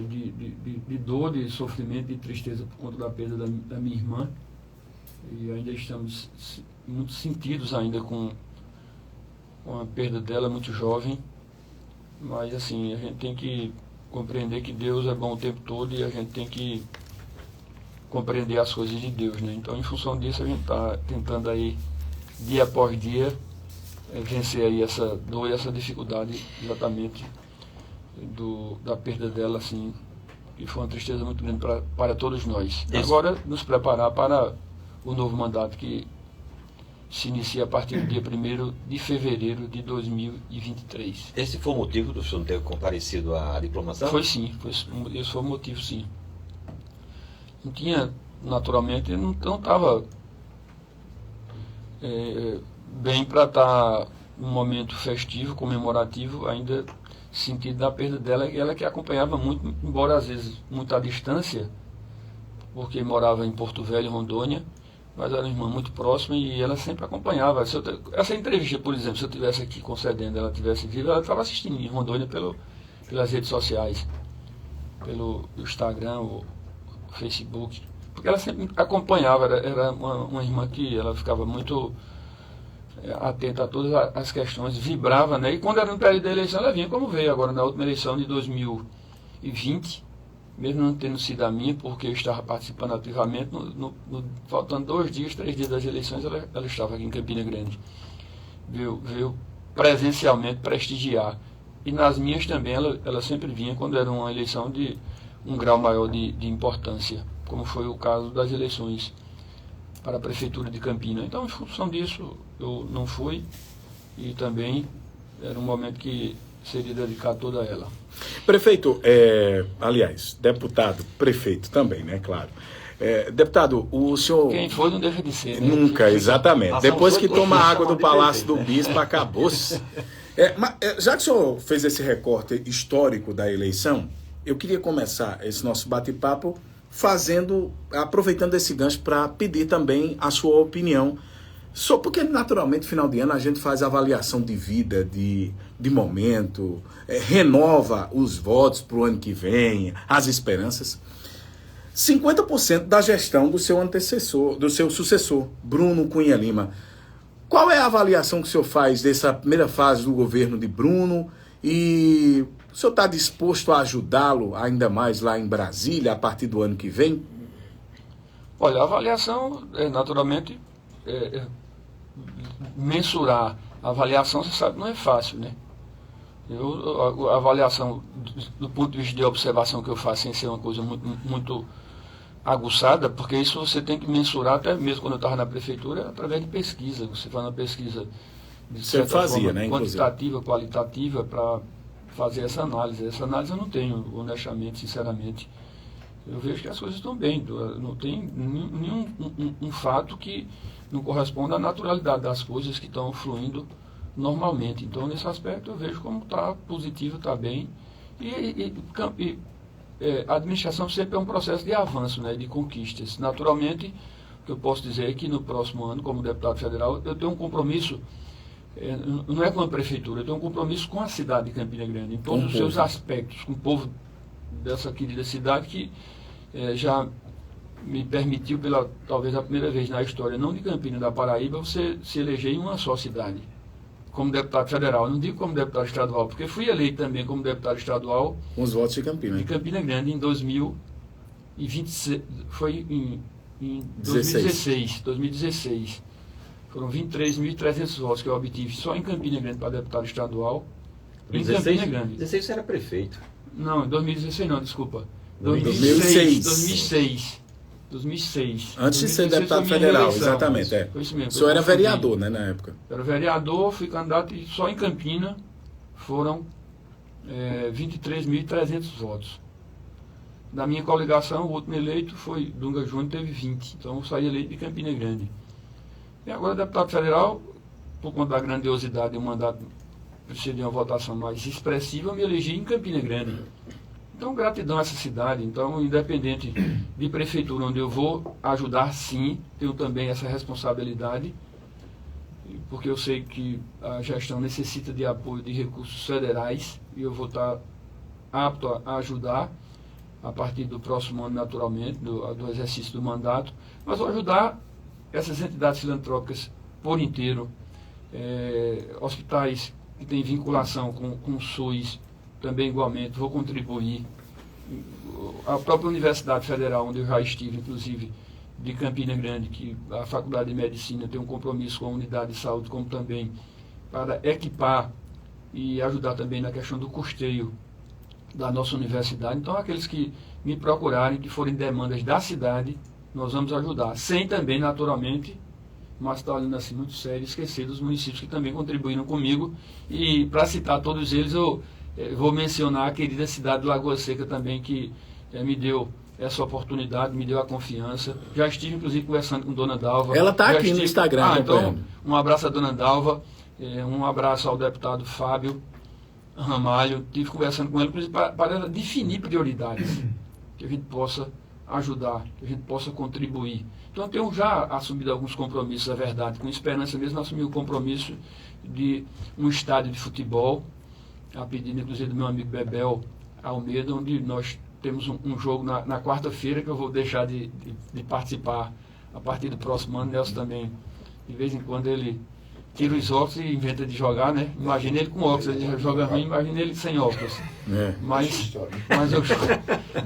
de dor, de sofrimento, de tristeza por conta da perda da minha irmã. E ainda estamos muito sentidos ainda com a perda dela, muito jovem. Mas assim, a gente tem que compreender que Deus é bom o tempo todo e a gente tem que compreender as coisas de Deus, né? Então, em função disso, a gente está tentando aí, dia após dia, vencer aí essa dor e essa dificuldade exatamente da perda dela, assim, que foi uma tristeza muito grande para todos nós. Isso. Agora, nos preparar para o novo mandato que se inicia a partir do dia 1º de fevereiro de 2023. Esse foi o motivo do senhor não ter comparecido à diplomação? Foi sim, esse foi o motivo, sim. Não tinha, naturalmente, não estava bem para estar num momento festivo, comemorativo, ainda sentido da perda dela, ela que acompanhava muito, embora às vezes muito à distância, porque morava em Porto Velho, Rondônia, mas era uma irmã muito próxima e ela sempre acompanhava. Essa entrevista, por exemplo, se eu estivesse aqui concedendo, ela estivesse viva, ela estava assistindo em Rondônia pelas redes sociais, pelo Instagram, o Facebook, porque ela sempre acompanhava, era uma irmã que ela ficava muito atenta a todas as questões, vibrava, né? E quando era no período da eleição, ela vinha, como veio agora na última eleição de 2020, mesmo não tendo sido a minha, porque eu estava participando ativamente, faltando 2 dias, 3 dias das eleições, ela estava aqui em Campina Grande. Veio presencialmente prestigiar. E nas minhas também, ela sempre vinha quando era uma eleição de um grau maior de importância, como foi o caso das eleições para a Prefeitura de Campina. Então, em função disso, eu não fui e também era um momento que seria dedicado toda a ela. Prefeito, aliás, deputado, prefeito também, né, claro. Deputado, o senhor... Quem foi não deixa de ser, né? Nunca, exatamente. Depois que toma água do Palácio do Bispo, acabou-se. Já que o senhor fez esse recorte histórico da eleição, eu queria começar esse nosso bate-papo aproveitando esse gancho para pedir também a sua opinião. Só porque, naturalmente, final de ano, a gente faz avaliação de vida, de momento, renova os votos para o ano que vem, as esperanças. 50% da gestão do seu antecessor, do seu sucessor, Bruno Cunha Lima. Qual é a avaliação que o senhor faz dessa primeira fase do governo de Bruno? E o senhor está disposto a ajudá-lo ainda mais lá em Brasília, a partir do ano que vem? Olha, a avaliação, naturalmente, mensurar a avaliação, você sabe, não é fácil, né? A avaliação, do ponto de vista de observação que eu faço, sem ser uma coisa muito aguçada, porque isso você tem que mensurar, até mesmo quando eu estava na prefeitura, através de pesquisa. Você faz uma pesquisa de certa forma, né, quantitativa, qualitativa, para fazer essa análise. Essa análise eu não tenho, honestamente, sinceramente. Eu vejo que as coisas estão bem, não tem nenhum um fato que não corresponda à naturalidade das coisas que estão fluindo normalmente. Então, nesse aspecto, eu vejo como está positivo, está bem. A administração sempre é um processo de avanço, né, de conquistas. Naturalmente, o que eu posso dizer é que no próximo ano, como deputado federal, eu tenho um compromisso, não é com a prefeitura, eu tenho um compromisso com a cidade de Campina Grande, em todos os seus aspectos, com o povo dessa querida cidade que já me permitiu, talvez a primeira vez na história, não de Campina, da Paraíba, você se eleger em uma só cidade, como deputado federal. Eu não digo como deputado estadual, porque fui eleito também como deputado estadual com os votos de Campina. De Campina Grande em 2026, foi em 2016. Foram 23.300 votos que eu obtive só em Campina Grande para deputado estadual. Em Campina Grande. 2016 você era prefeito. Não, em 2016 não, desculpa. 2006. Antes de ser deputado federal, exatamente. Foi isso mesmo. O senhor era vereador, né, na época? Era vereador, fui candidato e só em Campina foram 23.300 votos. Da minha coligação, o último eleito foi Dunga Júnior, teve 20. Então eu saí eleito de Campina Grande. E agora, deputado federal, por conta da grandiosidade do mandato, precisa de uma votação mais expressiva, eu me elegi em Campina Grande. Então, gratidão a essa cidade. Então, independente de prefeitura onde eu vou ajudar, sim, tenho também essa responsabilidade, porque eu sei que a gestão necessita de apoio de recursos federais e eu vou estar apto a ajudar, a partir do próximo ano, naturalmente, do exercício do mandato, mas vou ajudar essas entidades filantrópicas por inteiro, hospitais que têm vinculação com o SUS, também igualmente, vou contribuir. A própria Universidade Federal, onde eu já estive, inclusive, de Campina Grande, que a Faculdade de Medicina tem um compromisso com a unidade de saúde, como também para equipar e ajudar também na questão do custeio da nossa universidade. Então, aqueles que me procurarem, que forem demandas da cidade, nós vamos ajudar. Sem também, naturalmente, mas está olhando assim muito sério, esquecer dos municípios que também contribuíram comigo. E, para citar todos eles, eu vou mencionar a querida cidade de Lagoa Seca também, que me deu essa oportunidade, me deu a confiança. Já estive, inclusive, conversando com Dona Dalva. Ela está aqui no Instagram. Então, um abraço a Dona Dalva, um abraço ao deputado Fábio Ramalho. Estive conversando com ela, inclusive, para ela definir prioridades, que a gente possa ajudar, que a gente possa contribuir. Então, eu tenho já assumido alguns compromissos, é verdade. Com esperança mesmo, assumi o compromisso de um estádio de futebol, a pedido, inclusive, do meu amigo Bebel Almeida, onde nós temos um jogo na quarta-feira, que eu vou deixar de participar a partir do próximo ano. Nelson também, de vez em quando, ele tira os óculos e inventa de jogar, né? Imagina ele com óculos, ele joga ruim, imagina ele sem óculos. Mas eu jogo.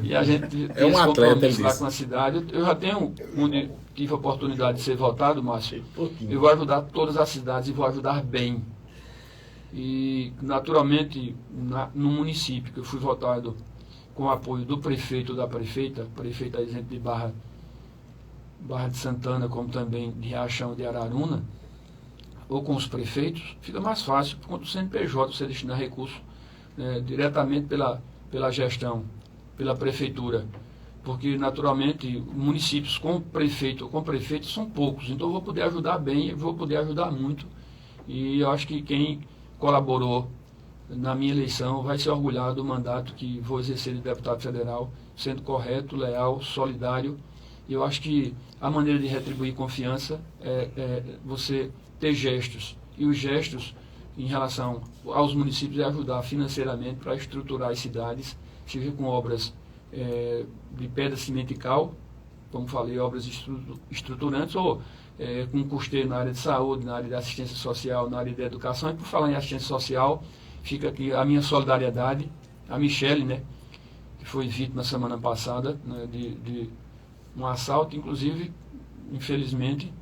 E a gente tem um atleta lá com a cidade. Eu já tenho, onde tive a oportunidade de ser votado, Márcio, eu vou ajudar todas as cidades e vou ajudar bem. E, naturalmente, no município que eu fui votado com o apoio do prefeito ou da prefeita exemplo de Barra de Santana, como também de Riachão de Araruna, ou com os prefeitos, fica mais fácil, quanto o CNPJ você destinar recurso diretamente pela gestão, pela prefeitura. Porque, naturalmente, municípios com prefeito ou com prefeito são poucos, então eu vou poder ajudar bem, eu vou poder ajudar muito. E eu acho que quem colaborou na minha eleição vai se orgulhar do mandato que vou exercer de deputado federal, sendo correto, leal, solidário. E eu acho que a maneira de retribuir confiança é você ter gestos. E os gestos, em relação aos municípios, é ajudar financeiramente para estruturar as cidades, seja com obras de pedra, cimento e cal, como falei, obras estruturantes, ou com custeio na área de saúde, na área de assistência social, na área de educação. E por falar em assistência social, fica aqui a minha solidariedade, a Michele, né, que foi vítima semana passada, né, de um assalto, inclusive, infelizmente,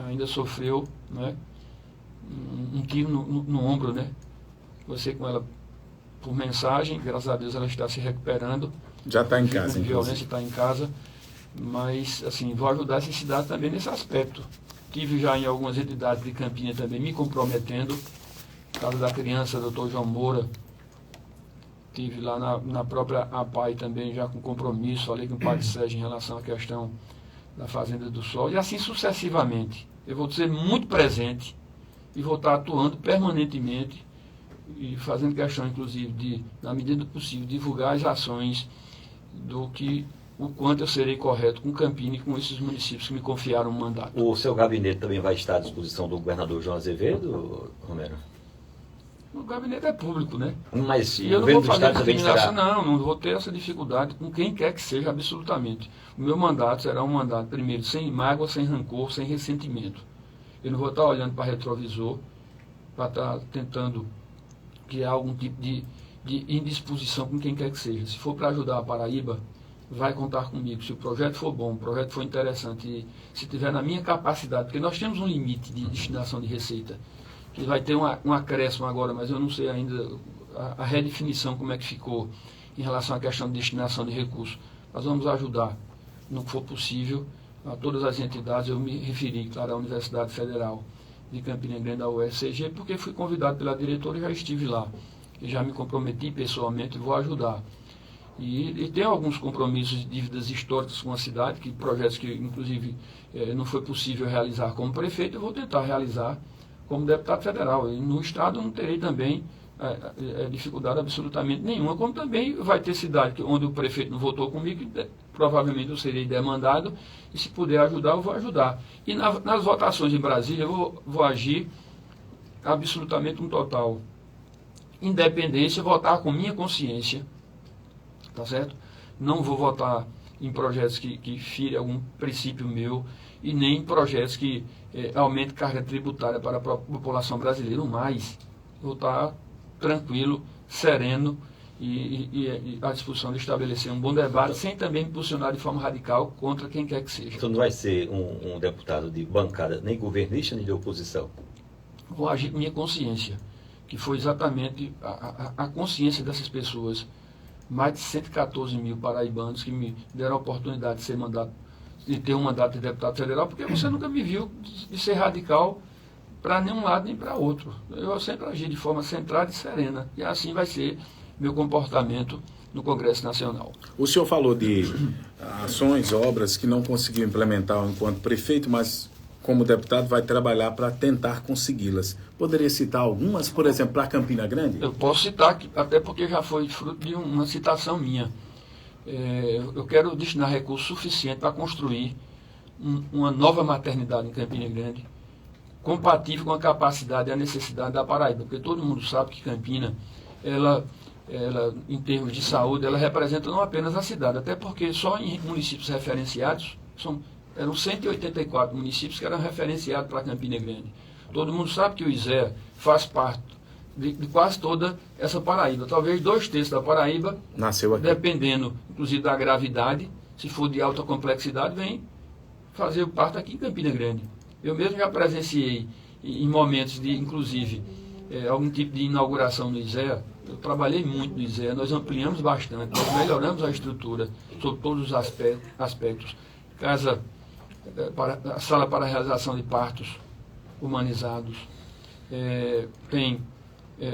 ainda sofreu, né, um tiro no ombro, né. Você com ela por mensagem, graças a Deus ela está se recuperando. Já está em casa, inclusive. Violência está em casa, mas, assim, vou ajudar essa cidade também nesse aspecto. Tive já em algumas entidades de Campina também me comprometendo. Casa da Criança, Dr. João Moura, tive lá na própria APAI também, já com compromisso, falei com o Padre Sérgio em relação à questão da Fazenda do Sol, e assim sucessivamente. Eu vou ser muito presente e vou estar atuando permanentemente e fazendo questão, inclusive, de, na medida do possível, divulgar as ações o quanto eu serei correto com Campina e com esses municípios que me confiaram o mandato. O seu gabinete também vai estar à disposição do governador João Azevedo, Romero? O gabinete é público, né? Mas e eu não vou fazer discriminação, não vou ter essa dificuldade com quem quer que seja, absolutamente. O meu mandato será um mandato, primeiro, sem mágoa, sem rancor, sem ressentimento. Eu não vou estar olhando para retrovisor, para estar tentando criar algum tipo de indisposição com quem quer que seja. Se for para ajudar a Paraíba, vai contar comigo. Se o projeto for bom, o projeto for interessante, e se tiver na minha capacidade, porque nós temos um limite de destinação de receita, que vai ter um acréscimo agora, mas eu não sei ainda a redefinição como é que ficou em relação à questão de destinação de recursos. Nós vamos ajudar, no que for possível, a todas as entidades. Eu me referi, claro, à Universidade Federal de Campina Grande, a UFCG, porque fui convidado pela diretora e já estive lá. E já me comprometi pessoalmente e vou ajudar. E tem alguns compromissos de dívidas históricas com a cidade, que projetos que, inclusive, não foi possível realizar como prefeito, eu vou tentar realizar como deputado federal. E no Estado não terei também dificuldade absolutamente nenhuma, como também vai ter cidade onde o prefeito não votou comigo, provavelmente eu serei demandado, e se puder ajudar, eu vou ajudar. E nas votações em Brasília, eu vou agir absolutamente com total independência, votar com minha consciência, tá certo? Não vou votar em projetos que firem algum princípio meu e nem em projetos que aumentem carga tributária para a população brasileira. Mas vou estar tranquilo, sereno e à disposição de estabelecer um bom debate, sem também me posicionar de forma radical contra quem quer que seja. Então não vai ser um deputado de bancada nem governista nem de oposição? Vou agir com minha consciência, que foi exatamente a consciência dessas pessoas, mais de 114 mil paraibanos que me deram a oportunidade de ter um mandato de deputado federal, porque você nunca me viu de ser radical para nenhum lado nem para outro. Eu sempre agi de forma centrada e serena, e assim vai ser meu comportamento no Congresso Nacional. O senhor falou de ações, obras que não conseguiu implementar enquanto prefeito, mas como deputado vai trabalhar para tentar consegui-las. Poderia citar algumas, por exemplo, para Campina Grande? Eu posso citar, até porque já foi fruto de uma citação minha. Eu quero destinar recursos suficientes para construir uma nova maternidade em Campina Grande, compatível com a capacidade e a necessidade da Paraíba, porque todo mundo sabe que Campina, ela em termos de saúde, ela representa não apenas a cidade, até porque só em municípios referenciados, eram 184 municípios que eram referenciados para Campina Grande. Todo mundo sabe que o ISEA faz parte de quase toda essa Paraíba. Talvez 2/3 da Paraíba, nasceu aqui. Dependendo, inclusive, da gravidade, se for de alta complexidade, vem fazer parte aqui em Campina Grande. Eu mesmo já presenciei em momentos de, inclusive, algum tipo de inauguração no ISEA. Eu trabalhei muito no ISEA, nós ampliamos bastante, nós melhoramos a estrutura sobre todos os aspectos. A sala para realização de partos humanizados, tem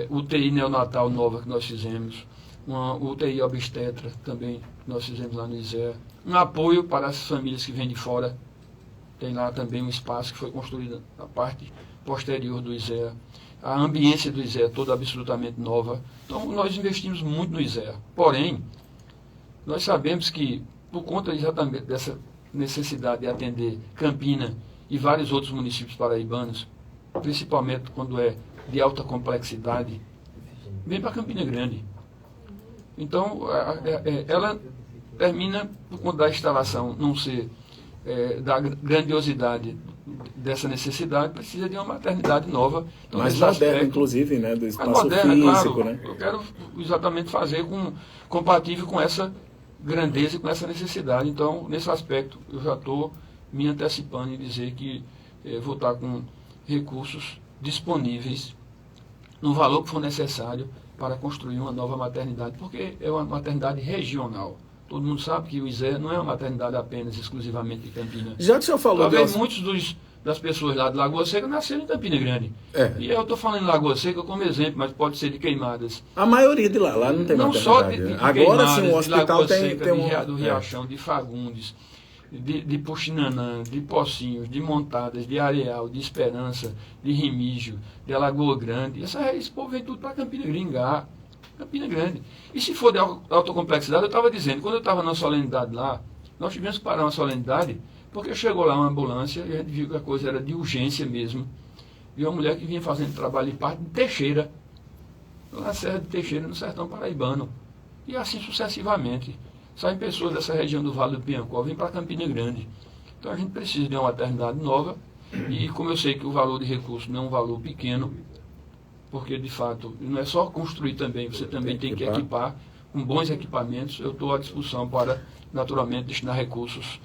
UTI neonatal nova que nós fizemos, uma UTI obstetra também que nós fizemos lá no ISEA, um apoio para as famílias que vêm de fora, tem lá também um espaço que foi construído na parte posterior do ISEA, a ambiência do ISEA toda absolutamente nova. Então nós investimos muito no ISEA, porém nós sabemos que por conta exatamente dessa necessidade de atender Campina e vários outros municípios paraibanos, principalmente quando é de alta complexidade, vem para Campina Grande. Então, ela termina, por conta da instalação não ser da grandiosidade dessa necessidade, precisa de uma maternidade nova. Então, mais moderna, inclusive, né, do espaço moderna, físico. Claro, né? Eu quero exatamente fazer compatível com essa grandeza e com essa necessidade. Então, nesse aspecto, eu já estou me antecipando em dizer que vou estar com recursos disponíveis no valor que for necessário para construir uma nova maternidade, porque é uma maternidade regional. Todo mundo sabe que o ISEA não é uma maternidade apenas, exclusivamente de Campina. Já que o senhor falou... Talvez muitos das pessoas lá de Lagoa Seca nasceram em Campina Grande. E eu estou falando em Lagoa Seca como exemplo, mas pode ser de Queimadas. A maioria de lá não tem não maternidade. Só de agora sim, o hospital de Seca, tem do Riachão, de Fagundes, de Puxinanã, de Pocinhos, de Montadas, de Areal, de Esperança, de Remígio, de Alagoa Grande. Esse povo vem tudo para Campina Grande. E se for de alta complexidade, eu estava dizendo, quando eu estava na solenidade lá, nós tivemos que parar uma solenidade, porque chegou lá uma ambulância e a gente viu que a coisa era de urgência mesmo. E uma mulher que vinha fazendo trabalho de parto de Teixeira, na Serra de Teixeira, no sertão paraibano. E assim sucessivamente. Saem pessoas dessa região do Vale do Piancó, vêm para Campina Grande. Então a gente precisa de uma maternidade nova. E como eu sei que o valor de recurso não é um valor pequeno, porque de fato não é só construir também, você também tem que equipar com bons equipamentos. Eu estou à disposição para, naturalmente, destinar recursos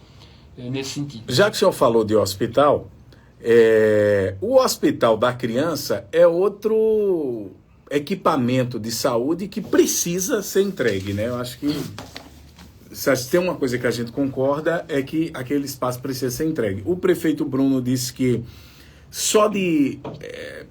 nesse sentido. Já que o senhor falou de hospital, o Hospital da Criança é outro equipamento de saúde que precisa ser entregue, né? Eu acho que se tem uma coisa que a gente concorda é que aquele espaço precisa ser entregue. O prefeito Bruno disse que só de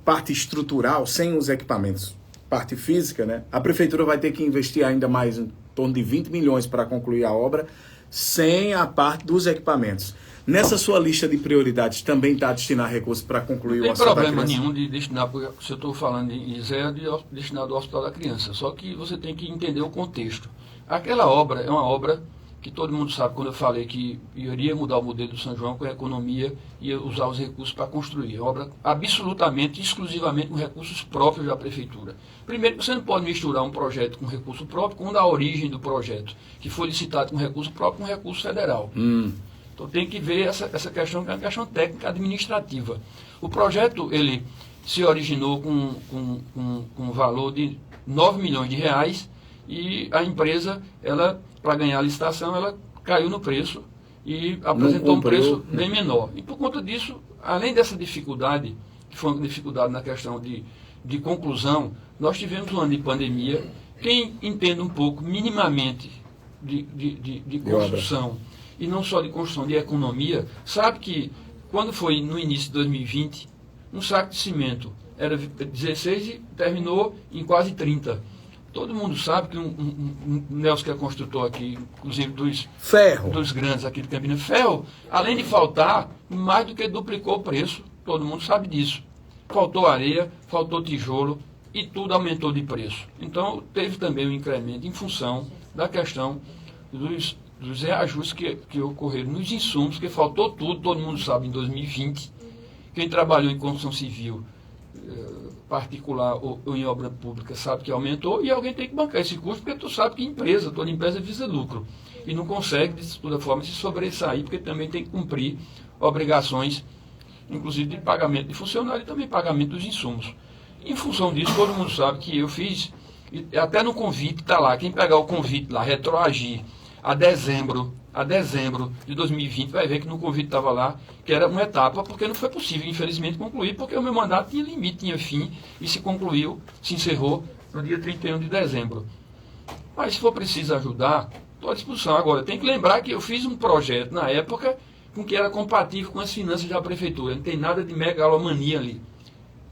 parte estrutural, sem os equipamentos, parte física, né? A prefeitura vai ter que investir ainda mais em torno de 20 milhões para concluir a obra, sem a parte dos equipamentos. Nessa sua lista de prioridades também está a destinar recursos para concluir o Hospital da Criança? Não tem problema nenhum de destinar, porque se eu estou falando em ISEA, destinado ao Hospital da Criança. Só que você tem que entender o contexto. Aquela obra é uma obra que todo mundo sabe quando eu falei que iria mudar o modelo do São João com a economia e usar os recursos para construir. Obra absolutamente, exclusivamente com recursos próprios da prefeitura. Primeiro, você não pode misturar um projeto com recurso próprio com a origem do projeto, que foi licitado com recurso próprio com recurso federal. Então tem que ver essa questão, que é uma questão técnica administrativa. O projeto, ele se originou com um valor de 9 milhões de reais e a empresa, ela, para ganhar a licitação, ela caiu no preço e apresentou um preço bem menor. E por conta disso, além dessa dificuldade, que foi uma dificuldade na questão de conclusão, nós tivemos um ano de pandemia. Quem entende um pouco, minimamente, de construção, e não só de construção, de economia, sabe que quando foi no início de 2020, um saco de cimento era 16 e terminou em quase 30. Todo mundo sabe que um Nelson, que é construtor aqui, inclusive dos grandes aqui de Campinas, ferro, além de faltar, mais do que duplicou o preço, todo mundo sabe disso. Faltou areia, faltou tijolo e tudo aumentou de preço. Então, teve também um incremento em função da questão dos reajustes que ocorreram nos insumos, que faltou tudo, todo mundo sabe, em 2020. Quem trabalhou em construção civil particular ou em obra pública sabe que aumentou, e alguém tem que bancar esse custo, porque tu sabe que toda empresa visa lucro e não consegue, de toda forma, se sobressair, porque também tem que cumprir obrigações, inclusive de pagamento de funcionário e também pagamento dos insumos. Em função disso, todo mundo sabe que eu fiz, até no convite está lá, quem pegar o convite lá, retroagir a dezembro de 2020, vai ver que no convite estava lá, que era uma etapa, porque não foi possível, infelizmente, concluir, porque o meu mandato tinha limite, tinha fim, e se concluiu, se encerrou no dia 31 de dezembro. Mas se for preciso ajudar, estou à disposição. Agora, tem que lembrar que eu fiz um projeto na época com que era compatível com as finanças da prefeitura, não tem nada de megalomania ali.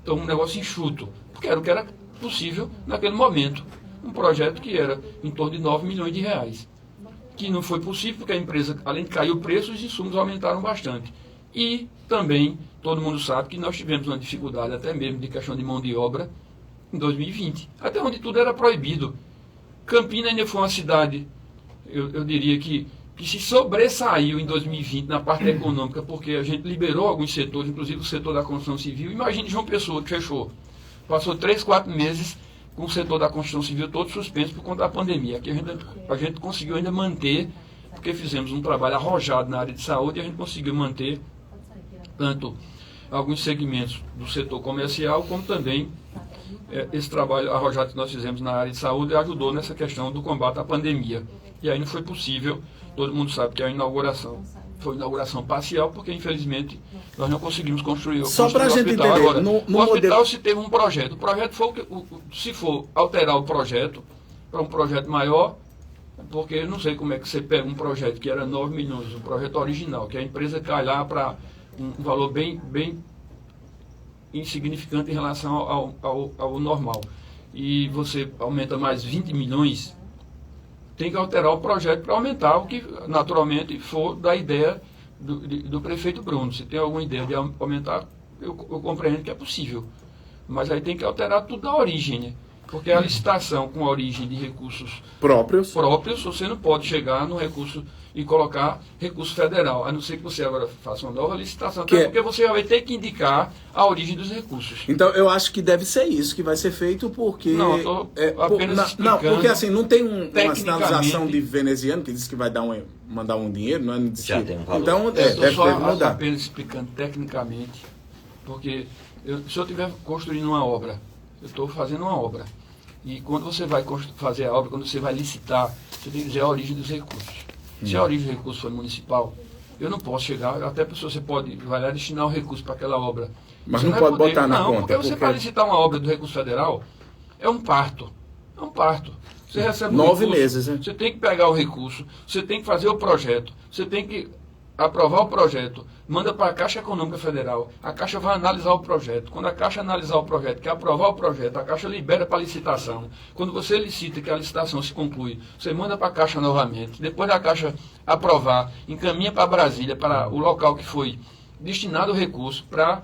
Então, um negócio enxuto, porque era o que era possível naquele momento. Um projeto que era em torno de 9 milhões de reais. Que não foi possível, porque a empresa, além de cair o preço, os insumos aumentaram bastante. E também, todo mundo sabe que nós tivemos uma dificuldade, até mesmo de questão de mão de obra, em 2020, até onde tudo era proibido. Campina ainda foi uma cidade, eu diria que se sobressaiu em 2020 na parte econômica, porque a gente liberou alguns setores, inclusive o setor da construção civil. Imagine João Pessoa, que fechou. Passou 3, 4 meses com o setor da construção civil todo suspenso por conta da pandemia. Aqui a gente conseguiu ainda manter, porque fizemos um trabalho arrojado na área de saúde, e a gente conseguiu manter tanto alguns segmentos do setor comercial, como também esse trabalho arrojado que nós fizemos na área de saúde ajudou nessa questão do combate à pandemia. E aí não foi possível, todo mundo sabe que a inauguração foi inauguração parcial, porque infelizmente nós não conseguimos construir o hospital. Só para a gente entender, agora, no o hospital modelo... se teve um projeto. O projeto foi, se for alterar o projeto para um projeto maior, porque eu não sei como é que você pega um projeto que era 9 milhões, um projeto original, que a empresa cai lá para um valor bem insignificante em relação ao normal. E você aumenta mais 20 milhões, tem que alterar o projeto para aumentar o que naturalmente for da ideia do prefeito Bruno. Se tem alguma ideia de aumentar, eu compreendo que é possível. Mas aí tem que alterar tudo da origem, né? Porque a licitação com a origem de recursos próprios, você não pode chegar no recurso e colocar recurso federal, a não ser que você agora faça uma nova licitação, porque você vai ter que indicar a origem dos recursos. Então, eu acho que deve ser isso que vai ser feito, porque... Não, eu estou apenas explicando. Não, porque assim, não tem uma sinalização de veneziano que diz que vai mandar um dinheiro, não é? Já tem um valor. Então, deve mudar. Apenas explicando tecnicamente, porque se eu estiver construindo uma obra, eu estou fazendo uma obra, e quando você vai fazer a obra, quando você vai licitar, você tem que dizer a origem dos recursos. Se a origem do recurso for municipal, eu não posso chegar, até a pessoa você vai lá destinar o recurso para aquela obra. Mas você não pode botar na conta. Porque você vai licitar uma obra do recurso federal, é um parto. É um parto. Você recebe 9 meses, né? Você tem que pegar o recurso, você tem que fazer o projeto, você tem que aprovar o projeto, manda para a Caixa Econômica Federal, a Caixa vai analisar o projeto. Quando a Caixa analisar o projeto, quer aprovar o projeto, a Caixa libera para licitação. Quando você licita, que a licitação se conclui, você manda para a Caixa novamente. Depois da Caixa aprovar, encaminha para Brasília, para o local que foi destinado o recurso, para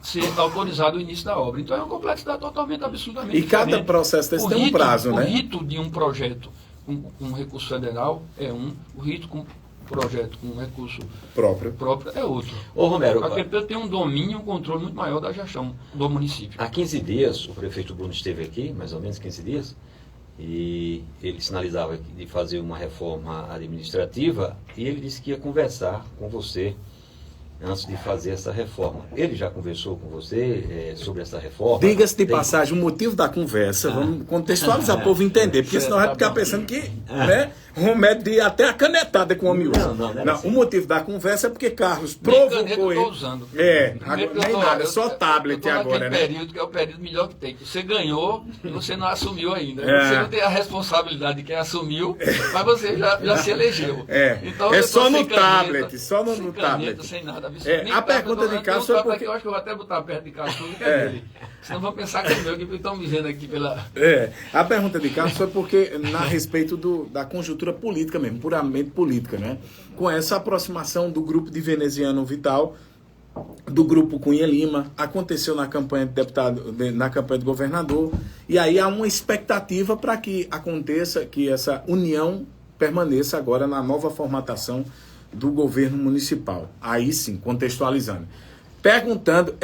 ser autorizado o início da obra. Então é uma complexidade totalmente, absolutamente diferente. E cada processo desse tem um prazo, né? O rito de um projeto com recurso federal é um, o RIT com projeto com recurso Próprio. é outro. Ô, Romero, A CREPEL tem um domínio e um controle muito maior da gestão do município. há 15 dias, o prefeito Bruno esteve aqui, mais ou menos 15 dias, e ele sinalizava de fazer uma reforma administrativa, e ele disse que ia conversar com você antes de fazer essa reforma. Ele já conversou com você sobre essa reforma? Diga-se de passagem, o motivo da conversa, vamos contextualizar para o povo entender, porque senão vai ficar pensando que Romero de até a canetada com o homem usa. Não, o motivo da conversa é porque Carlos provocou ele. Usando. Nem nada, só tablet agora, né? Período que é o período melhor que tem. Você ganhou e você não assumiu ainda. Você não tem a responsabilidade de quem assumiu, mas você já se elegeu. Então, só no tablet, só no tablet. Sem nada. A pergunta de Carlos foi porque... Eu acho que eu vou até botar perto de Carlos, que é dele. Senão vão pensar que é meu, que estão me vendo aqui pela... A pergunta de Carlos foi porque, a respeito da conjuntura política mesmo, puramente política, né? Com essa aproximação do grupo de Veneziano Vital, do grupo Cunha Lima, aconteceu na campanha de deputado, na campanha de governador, e aí há uma expectativa para que aconteça, que essa união permaneça agora na nova formatação do governo municipal. Aí sim, contextualizando. Perguntando,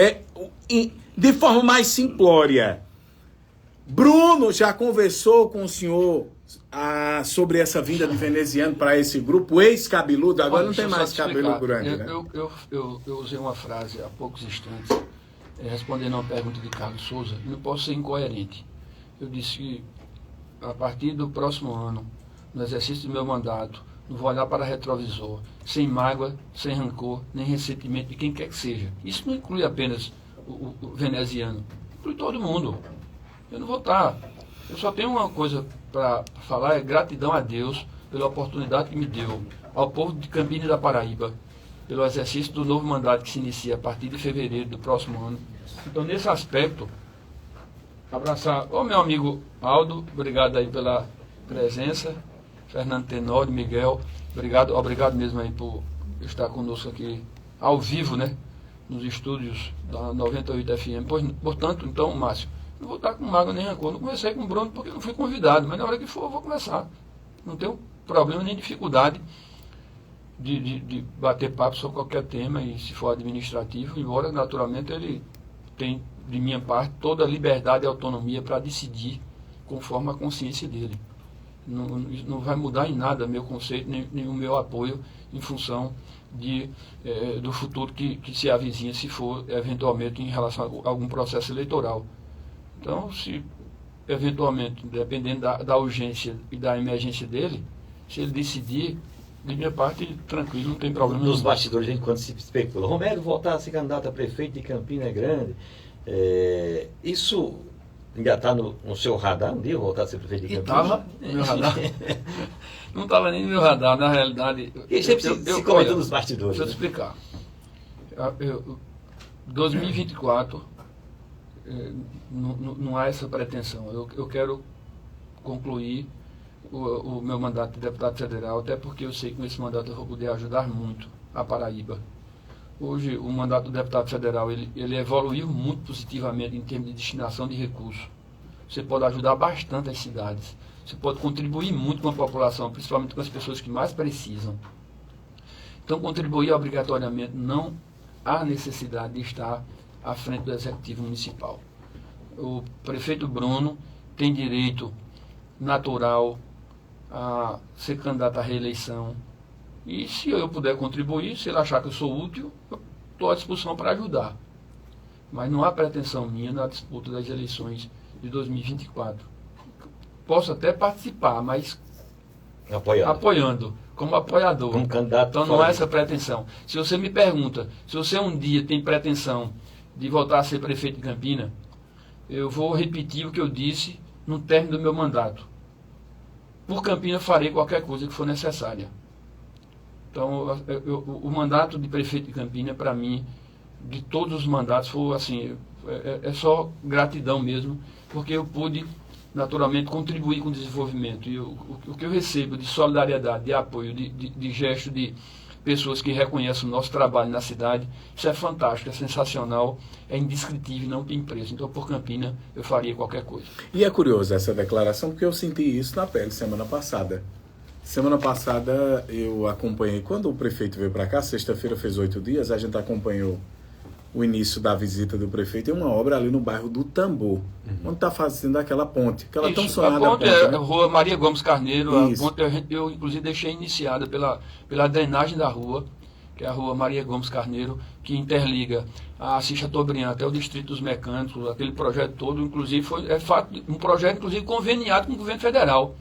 de forma mais simplória, Bruno já conversou com o senhor sobre essa vinda de Veneziano para esse grupo ex-cabeludo? Agora não tem mais cabelo grande, né? Eu usei uma frase há poucos instantes, respondendo a uma pergunta de Carlos Souza, e não posso ser incoerente. Eu disse que, a partir do próximo ano, no exercício do meu mandato, não vou olhar para retrovisor, sem mágoa, sem rancor, nem ressentimento de quem quer que seja. Isso não inclui apenas o veneziano, inclui todo mundo. Eu não vou estar. Eu só tenho uma coisa para falar, é gratidão a Deus pela oportunidade que me deu, ao povo de Campina e da Paraíba, pelo exercício do novo mandato que se inicia a partir de fevereiro do próximo ano. Então, nesse aspecto, abraçar o meu amigo Aldo, obrigado aí pela presença, Fernando Tenório, Miguel, obrigado mesmo aí por estar conosco aqui ao vivo, né, nos estúdios da 98 FM. Portanto, então, Márcio, não vou estar com mágoa nem rancor. Não conversei com o Bruno porque não fui convidado, mas na hora que for eu vou conversar. Não tenho problema nem dificuldade de bater papo sobre qualquer tema, e se for administrativo, embora naturalmente ele tem, de minha parte, toda a liberdade e autonomia para decidir conforme a consciência dele. Não vai mudar em nada meu conceito, nem o meu apoio em função do futuro que se avizinha, se for eventualmente em relação a algum processo eleitoral. Então, se eventualmente, dependendo da urgência e da emergência dele, se ele decidir, de minha parte, tranquilo, não tem problema. Nos bastidores, quando se especula, Romero voltar a ser candidato a prefeito de Campina Grande, isso ainda está no seu radar, um dia voltar a ser prefeito de Campina? Estava no meu radar. Não estava nem no meu radar, na realidade. E sempre se comenta nos bastidores. Deixa eu te explicar. 2024, não há essa pretensão. Eu quero concluir o meu mandato de deputado federal, até porque eu sei que com esse mandato eu vou poder ajudar muito a Paraíba. Hoje, o mandato do deputado federal, ele evoluiu muito positivamente em termos de destinação de recursos. Você pode ajudar bastante as cidades. Você pode contribuir muito com a população, principalmente com as pessoas que mais precisam. Então, contribuir obrigatoriamente, não há necessidade de estar à frente do Executivo Municipal. O prefeito Bruno tem direito natural a ser candidato à reeleição. E se eu puder contribuir, se ele achar que eu sou útil, eu estou à disposição para ajudar. Mas não há pretensão minha na disputa das eleições de 2024. Posso até participar, mas apoiando como apoiador. Como candidato. Então não há essa pretensão. Se você me pergunta, se você um dia tem pretensão de voltar a ser prefeito de Campina, eu vou repetir o que eu disse no término do meu mandato. Por Campina farei qualquer coisa que for necessária. Então, o mandato de prefeito de Campina, para mim, de todos os mandatos, foi assim, é só gratidão mesmo, porque eu pude, naturalmente, contribuir com o desenvolvimento. E o que eu recebo de solidariedade, de apoio, de gesto de pessoas que reconhecem o nosso trabalho na cidade. Isso é fantástico, é sensacional, é indescritível, não tem preço. Então, por Campina, eu faria qualquer coisa. E é curioso essa declaração, porque eu senti isso na pele semana passada. Semana passada eu acompanhei, quando o prefeito veio para cá, sexta-feira fez 8 dias, a gente acompanhou o início da visita do prefeito em uma obra ali no bairro do Tambor, onde está fazendo aquela ponte, aquela tão sonada a ponte. É né? a rua Maria Gomes Carneiro, a ponte eu inclusive deixei iniciada pela drenagem da rua, que é a rua Maria Gomes Carneiro, que interliga a Assis Chateaubriand até o Distrito dos Mecânicos, aquele projeto todo, inclusive um projeto inclusive conveniado com o governo federal,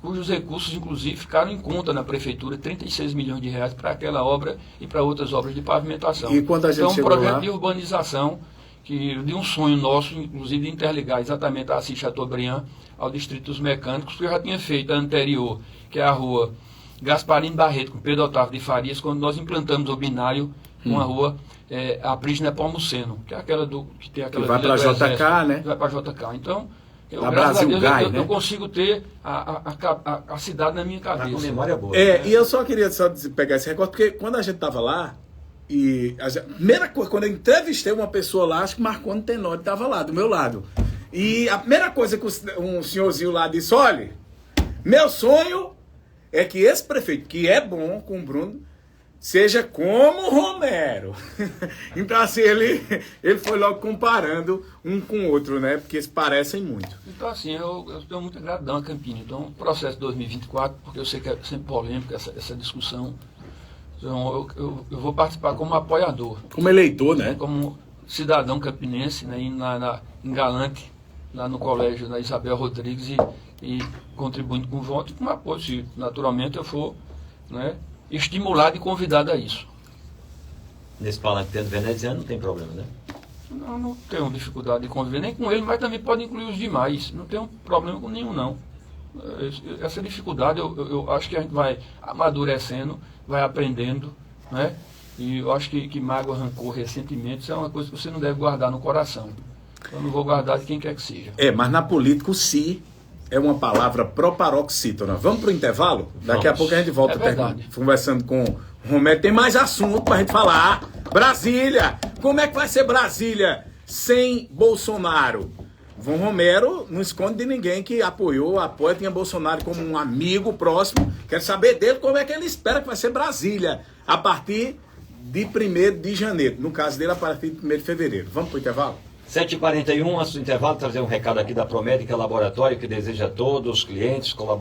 cujos recursos, inclusive, ficaram em conta na prefeitura, 36 milhões de reais para aquela obra e para outras obras de pavimentação. E quando a gente então, um projeto de urbanização, de um sonho nosso, inclusive, de interligar exatamente a Assis Chateaubriand ao Distrito dos Mecânicos, que eu já tinha feito a anterior, que é a rua Gasparino Barreto, com Pedro Otávio de Farias, quando nós implantamos o binário com a rua a Prígine Nepomuceno, que é aquela que tem aquela... Que vai para a JK, né? Que vai para a JK. Então... graças a Deus, né? Eu consigo ter a cidade na minha cabeça. Tá com memória boa. E eu só queria pegar esse recorte, porque quando a gente estava lá, primeira coisa, quando eu entrevistei uma pessoa lá, acho que Marconi Tenório estava lá, do meu lado. E a primeira coisa que um senhorzinho lá disse, olha, meu sonho é que esse prefeito, que é bom com o Bruno, seja como o Romero. Então, assim, ele foi logo comparando um com o outro, né? Porque se parecem muito. Então, assim, eu tenho muita gratidão a Campina. Então, o processo de 2024, porque eu sei que é sempre polêmica essa discussão, então, eu vou participar como apoiador. Como eleitor, né? Como cidadão campinense, né? Em Galante, lá no colégio da Isabel Rodrigues, e contribuindo com voto e com apoio. Se naturalmente eu for, né, estimulado e convidado a isso. Nesse palanque tendo veneziano não tem problema, né? Não tenho dificuldade de conviver nem com ele, mas também pode incluir os demais. Não tenho problema com nenhum, não. Essa dificuldade eu acho que a gente vai amadurecendo, vai aprendendo, né? E eu acho que mágoa, rancor, ressentimento, isso é uma coisa que você não deve guardar no coração. Eu não vou guardar de quem quer que seja. Mas na política o "se" é uma palavra proparoxítona. Vamos para o intervalo? Daqui a pouco a gente volta conversando com o Romero. Tem mais assunto para a gente falar. Brasília! Como é que vai ser Brasília sem Bolsonaro? João Romero não esconde de ninguém que apoia, tinha Bolsonaro como um amigo próximo. Quero saber dele como é que ele espera que vai ser Brasília a partir de 1º de janeiro. No caso dele, a partir de 1º de fevereiro. Vamos para o intervalo? 7h41, antes do intervalo, trazer um recado aqui da Promédica Laboratório, que deseja a todos os clientes, colaboradores,